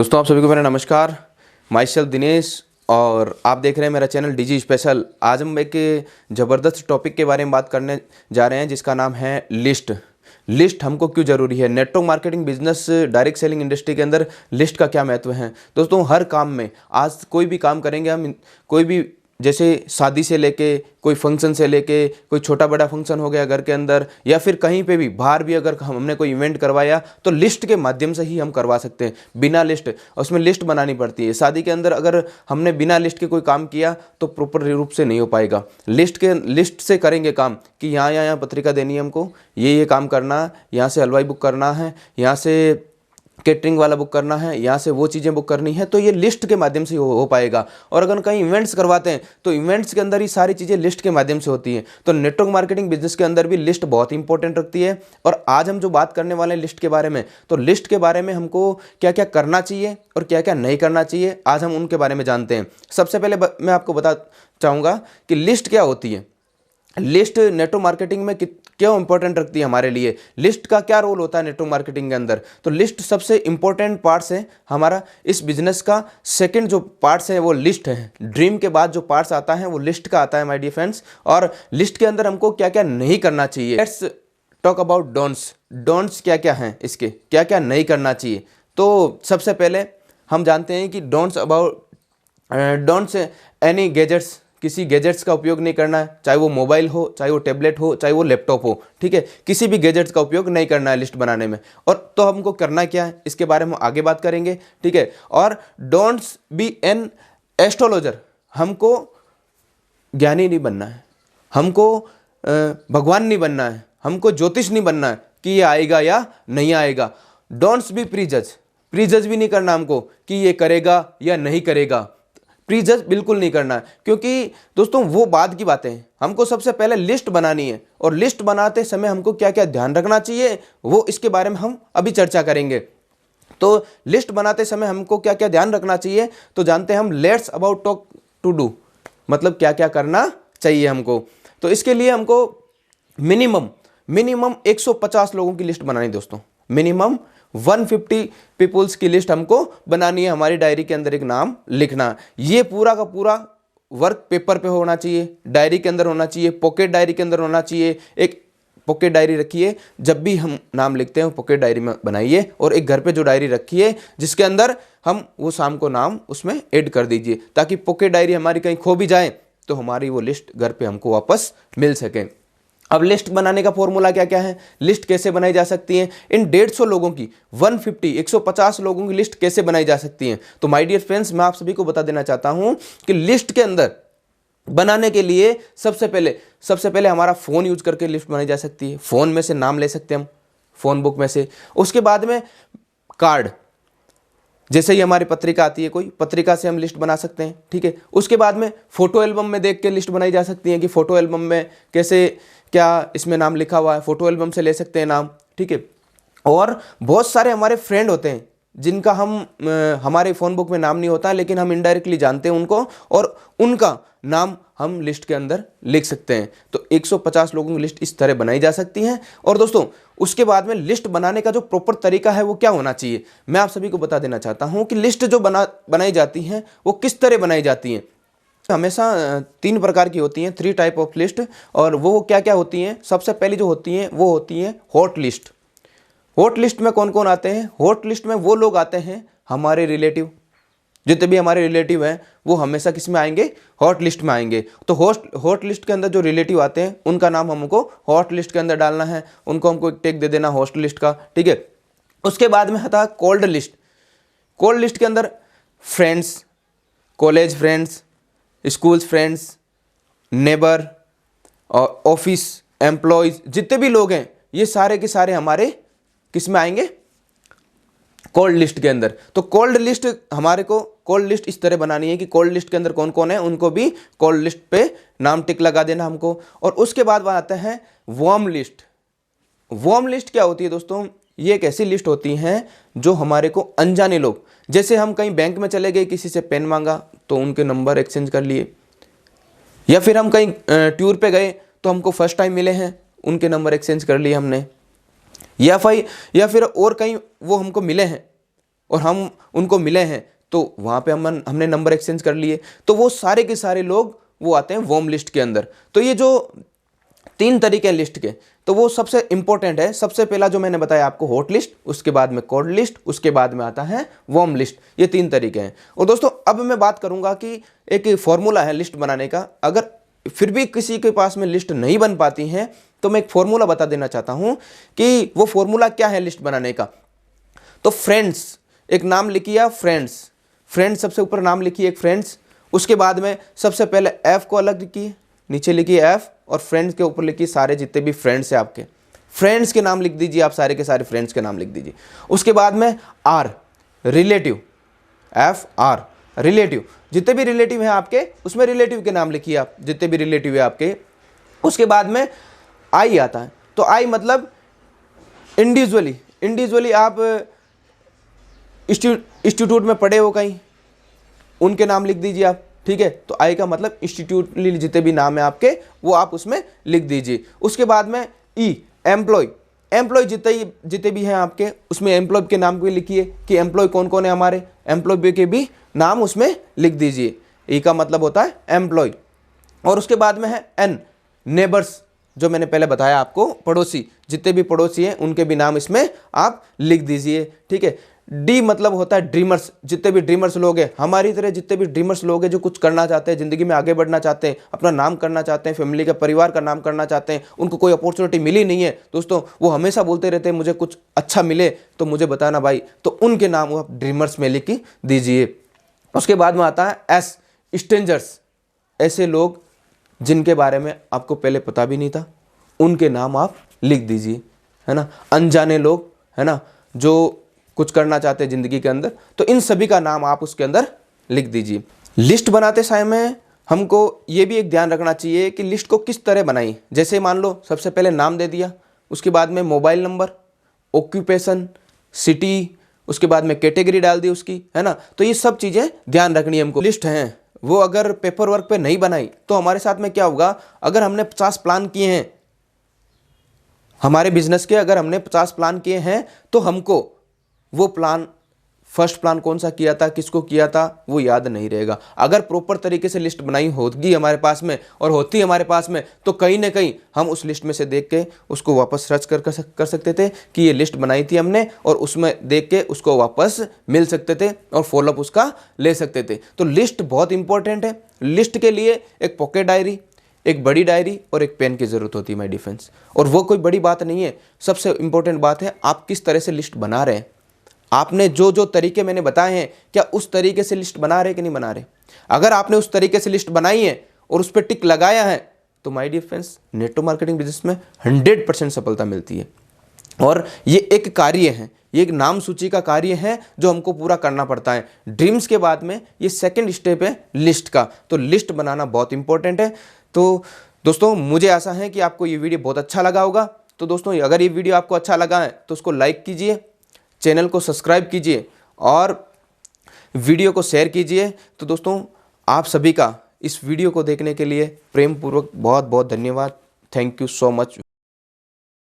दोस्तों आप सभी को मेरा नमस्कार। माई सेल्फ दिनेश और आप देख रहे हैं मेरा चैनल डीजी स्पेशल। आज हम एक ज़बरदस्त टॉपिक के बारे में बात करने जा रहे हैं जिसका नाम है लिस्ट। लिस्ट हमको क्यों ज़रूरी है? Network marketing business direct selling industry के अंदर लिस्ट का क्या महत्व है? दोस्तों हर काम में, आज कोई भी काम करेंगे हम, कोई भी जैसे शादी से लेके कोई फंक्शन से लेके कोई छोटा बड़ा फंक्शन हो गया घर के अंदर, या फिर कहीं पे भी बाहर भी अगर हमने कोई इवेंट करवाया तो लिस्ट के माध्यम से ही हम करवा सकते हैं। बिना लिस्ट, उसमें लिस्ट बनानी पड़ती है। शादी के अंदर अगर हमने बिना लिस्ट के कोई काम किया तो प्रॉपर रूप से नहीं हो पाएगा। लिस्ट से करेंगे काम कि यहाँ पत्रिका देनी है हमको, ये काम करना है, यहाँ से हलवाई बुक करना है, यहाँ से कैटरिंग वाला बुक करना है, यहाँ से वो चीज़ें बुक करनी है, तो ये लिस्ट के माध्यम से हो पाएगा। और अगर कहीं इवेंट्स करवाते हैं तो इवेंट्स के अंदर ही सारी चीज़ें लिस्ट के माध्यम से होती हैं। तो नेटवर्क मार्केटिंग बिजनेस के अंदर भी लिस्ट बहुत इंपॉर्टेंट रखती है। और आज हम जो बात करने वाले हैं लिस्ट के बारे में, तो लिस्ट के बारे में हमको क्या क्या करना चाहिए और क्या क्या नहीं करना चाहिए, आज हम उनके बारे में जानते हैं। सबसे पहले मैं आपको बता चाहूँगा कि लिस्ट क्या होती है। लिस्ट नेटवर्क मार्केटिंग में क्यों इंपॉर्टेंट रखती है हमारे लिए, लिस्ट का क्या रोल होता है नेटवर्क मार्केटिंग के अंदर। तो लिस्ट सबसे इंपॉर्टेंट पार्ट्स है हमारा इस बिजनेस का। सेकंड जो पार्ट्स है वो लिस्ट है। ड्रीम के बाद जो पार्ट्स आता है वो लिस्ट का आता है माय डियर फ्रेंड्स। और लिस्ट के अंदर हमको क्या क्या नहीं करना चाहिए। Let's talk about don'ts. Don'ts क्या क्या हैं, इसके क्या क्या नहीं करना चाहिए। तो सबसे पहले हम जानते हैं कि डोंट्स एनी गैजेट्स, किसी गैजेट्स का उपयोग नहीं करना है, चाहे वो मोबाइल हो, चाहे वो टैबलेट हो, चाहे वो लैपटॉप हो, ठीक है। किसी भी गैजेट्स का उपयोग नहीं करना है लिस्ट बनाने में। और तो हमको करना क्या है इसके बारे में आगे बात करेंगे, ठीक है। और डोंट्स बी एन एस्ट्रोलॉजर। हमको ज्ञानी नहीं बनना है, हमको भगवान नहीं बनना है, हमको ज्योतिष नहीं बनना है कि ये आएगा या नहीं आएगा। Don'ts B प्रीजज। प्रीजज भी नहीं करना हमको कि ये करेगा या नहीं करेगा। प्रीजज बिल्कुल नहीं करना है, क्योंकि दोस्तों वो बाद की बातें हैं। हमको सबसे पहले लिस्ट बनानी है और लिस्ट बनाते समय हमको क्या क्या ध्यान रखना चाहिए वो इसके बारे में हम अभी चर्चा करेंगे। तो लिस्ट बनाते समय हमको क्या क्या ध्यान रखना चाहिए तो जानते हैं हम। Let's about talk to do, मतलब क्या क्या करना चाहिए हमको। तो इसके लिए हमको मिनिमम 150 लोगों की लिस्ट बनानी दोस्तों। मिनिमम 150 पीपुल्स की लिस्ट हमको बनानी है। हमारी डायरी के अंदर एक नाम लिखना, ये पूरा का पूरा वर्क पेपर पे होना चाहिए, डायरी के अंदर होना चाहिए, पॉकेट डायरी के अंदर होना चाहिए। एक पॉकेट डायरी रखिए, जब भी हम नाम लिखते हैं पॉकेट डायरी में बनाइए। और एक घर पे जो डायरी रखिए जिसके अंदर हम वो शाम को नाम उसमें ऐड कर दीजिए, ताकि पॉकेट डायरी हमारी कहीं खो भी जाए तो हमारी वो लिस्ट घर पे हमको वापस मिल सके। अब लिस्ट बनाने का फॉर्मूला क्या क्या है, लिस्ट कैसे बनाई जा सकती है। इन 150 लोगों की 150 लोगों की लिस्ट कैसे बनाई जा सकती है। तो माय डियर फ्रेंड्स, मैं आप सभी को बता देना चाहता हूं कि लिस्ट के अंदर बनाने के लिए सबसे पहले हमारा फोन यूज करके लिस्ट बनाई जा सकती है। फोन में से नाम ले सकते हैं हम, फोन बुक में से। उसके बाद में कार्ड, जैसे ही हमारी पत्रिका आती है कोई, पत्रिका से हम लिस्ट बना सकते हैं, ठीक है। उसके बाद में फोटो एल्बम में देख के लिस्ट बनाई जा सकती है कि फोटो एल्बम में कैसे क्या इसमें नाम लिखा हुआ है, फोटो एल्बम से ले सकते हैं नाम, ठीक है। और बहुत सारे हमारे फ्रेंड होते हैं जिनका हमारे फ़ोन बुक में नाम नहीं होता, लेकिन हम इनडायरेक्टली जानते हैं उनको, और उनका नाम हम लिस्ट के अंदर लिख सकते हैं। तो 150 लोगों की लिस्ट इस तरह बनाई जा सकती है। और दोस्तों उसके बाद में लिस्ट बनाने का जो प्रॉपर तरीका है वो क्या होना चाहिए, मैं आप सभी को बता देना चाहता हूँ कि लिस्ट जो बनाई जाती हैं वो किस तरह बनाई जाती हैं। हमेशा 3 प्रकार की होती हैं, 3 टाइप ऑफ लिस्ट। और वो क्या क्या होती हैं, सबसे पहली जो होती हैं वो होती हैं हॉट लिस्ट। हॉट लिस्ट में कौन कौन आते हैं? हॉट लिस्ट में वो लोग आते हैं हमारे रिलेटिव, जितने भी हमारे रिलेटिव हैं वो हमेशा किस में आएंगे, हॉट लिस्ट में आएंगे। तो हॉट लिस्ट के अंदर जो रिलेटिव आते हैं उनका नाम हमको हॉट लिस्ट के अंदर डालना है, उनको हमको एक टैग दे देना हॉट लिस्ट का, ठीक है। उसके बाद में आता है कोल्ड लिस्ट। कोल्ड लिस्ट के अंदर friends, college friends, schools friends, neighbour और ऑफिस एम्प्लॉयज, जितने भी लोग हैं ये सारे के सारे हमारे किस में आएंगे, कोल्ड लिस्ट के अंदर। तो कोल्ड लिस्ट हमारे को कोल्ड लिस्ट इस तरह बनानी है कि कोल्ड लिस्ट के अंदर कौन कौन है उनको भी कोल्ड लिस्ट पे नाम टिक लगा देना हमको। और उसके बाद आता है वार्म लिस्ट। वार्म लिस्ट क्या होती है दोस्तों? ये एक ऐसी लिस्ट होती है जो हमारे को अनजाने लोग, जैसे हम कहीं बैंक में चले गए, किसी से पेन मांगा तो उनके नंबर एक्सचेंज कर लिए, या फिर हम कहीं टूर पे गए तो हमको फर्स्ट टाइम मिले हैं, उनके नंबर एक्सचेंज कर लिए हमने, या फिर और कहीं वो हमको मिले हैं और हम उनको मिले हैं तो वहाँ पे हमने नंबर एक्सचेंज कर लिए, तो वो सारे के सारे लोग वो आते हैं वार्म लिस्ट के अंदर। तो ये जो 3 तरीके हैं लिस्ट के, तो वो सबसे इंपॉर्टेंट है। सबसे पहला जो मैंने बताया आपको हॉट लिस्ट, उसके बाद में कोल्ड लिस्ट, उसके बाद में आता है वार्म लिस्ट। ये 3 तरीके हैं। और दोस्तों अब मैं बात करूंगा कि एक फॉर्मूला है लिस्ट बनाने का। अगर फिर भी किसी के पास में लिस्ट नहीं बन पाती है तो मैं एक फॉर्मूला बता देना चाहता हूं कि वो फॉर्मूला क्या है लिस्ट बनाने का। तो फ्रेंड्स, एक नाम लिखिए आप, फ्रेंड्स सबसे ऊपर नाम लिखिए एक फ्रेंड्स। उसके बाद में सबसे पहले एफ को अलग लिखिए, नीचे लिखिए एफ, और फ्रेंड्स के ऊपर लिखिए सारे जितने भी फ्रेंड्स हैं आपके, फ्रेंड्स के नाम लिख दीजिए आप, सारे के सारे फ्रेंड्स के नाम लिख दीजिए। उसके बाद में R, relative, F R, relative, जितने भी रिलेटिव हैं आपके उसमें रिलेटिव के नाम लिखिए आप, जितने भी रिलेटिव है आपके। उसके बाद में आई आता है, तो आई मतलब इंडिविजुअली आप इंस्टीट्यूट में पढ़े हो कहीं, उनके नाम लिख दीजिए आप, ठीक है। तो आई का मतलब इंस्टीट्यूटली जितने भी नाम है आपके वो आप उसमें लिख दीजिए। उसके बाद में ई, एम्प्लॉय जितने भी हैं आपके उसमें एम्प्लॉय के नाम भी लिखिए कि एम्प्लॉय कौन कौन है हमारे, एम्प्लॉय के भी नाम उसमें लिख दीजिए। ई का मतलब होता है एम्प्लॉय। और उसके बाद में है एन, नेबर्स, जो मैंने पहले बताया आपको, पड़ोसी, जितने भी पड़ोसी हैं उनके भी नाम इसमें आप लिख दीजिए, ठीक है। डी मतलब होता है ड्रीमर्स, जितने भी ड्रीमर्स लोग हैं हमारी तरह, जितने भी ड्रीमर्स लोग हैं जो कुछ करना चाहते हैं, ज़िंदगी में आगे बढ़ना चाहते हैं, अपना नाम करना चाहते हैं, फैमिली का, परिवार का नाम करना चाहते हैं, उनको कोई अपॉर्चुनिटी मिली नहीं है दोस्तों, वो हमेशा बोलते रहते हैं मुझे कुछ अच्छा मिले तो मुझे बताना भाई, तो उनके नाम आप ड्रीमर्स में लिख दीजिए। उसके बाद में आता है एस, स्ट्रेंजर्स, ऐसे लोग जिनके बारे में आपको पहले पता भी नहीं था, उनके नाम आप लिख दीजिए, है ना। अनजाने लोग, है ना, जो कुछ करना चाहते हैं ज़िंदगी के अंदर, तो इन सभी का नाम आप उसके अंदर लिख दीजिए। लिस्ट बनाते समय हमको ये भी एक ध्यान रखना चाहिए कि लिस्ट को किस तरह बनाई। जैसे मान लो सबसे पहले नाम दे दिया, उसके बाद में मोबाइल नंबर, ऑक्यूपेशन, सिटी, उसके बाद में कैटेगरी डाल दी उसकी, है ना। तो ये सब चीज़ें ध्यान रखनी है हमको। लिस्ट है वो अगर पेपर वर्क पे नहीं बनाई तो हमारे साथ में क्या होगा, अगर हमने 50 प्लान किए हैं हमारे बिजनेस के, अगर हमने 50 प्लान किए हैं तो हमको वो प्लान, फर्स्ट प्लान कौन सा किया था, किसको किया था, वो याद नहीं रहेगा। अगर प्रॉपर तरीके से लिस्ट बनाई होगी हमारे पास में और होती हमारे पास में, तो कहीं ना कहीं हम उस लिस्ट में से देख के उसको वापस सर्च कर सकते थे कि ये लिस्ट बनाई थी हमने, और उसमें देख के उसको वापस मिल सकते थे और फॉलोअप उसका ले सकते थे। तो लिस्ट बहुत इंपॉर्टेंट है। लिस्ट के लिए एक पॉकेट डायरी, एक बड़ी डायरी और एक पेन की ज़रूरत होती है माय डिफेंस। और वो कोई बड़ी बात नहीं है, सबसे इंपॉर्टेंट बात है आप किस तरह से लिस्ट बना रहे हैं। आपने जो जो तरीके मैंने बताए हैं, क्या उस तरीके से लिस्ट बना रहे कि नहीं बना रहे। अगर आपने उस तरीके से लिस्ट बनाई है और उस पर टिक लगाया है तो my dear friends, network marketing business में 100% सफलता मिलती है। और ये एक कार्य है, ये एक नाम सूची का कार्य है जो हमको पूरा करना पड़ता है। ड्रीम्स के बाद में ये सेकंड स्टेप है लिस्ट का। तो लिस्ट बनाना बहुत इंपॉर्टेंट है। तो दोस्तों मुझे आशा है कि आपको ये वीडियो बहुत अच्छा लगा होगा। तो दोस्तों अगर ये वीडियो आपको अच्छा लगा है तो उसको लाइक कीजिए, चैनल को सब्सक्राइब कीजिए और वीडियो को शेयर कीजिए। तो दोस्तों आप सभी का इस वीडियो को देखने के लिए प्रेम पूर्वक बहुत बहुत धन्यवाद। Thank you so much.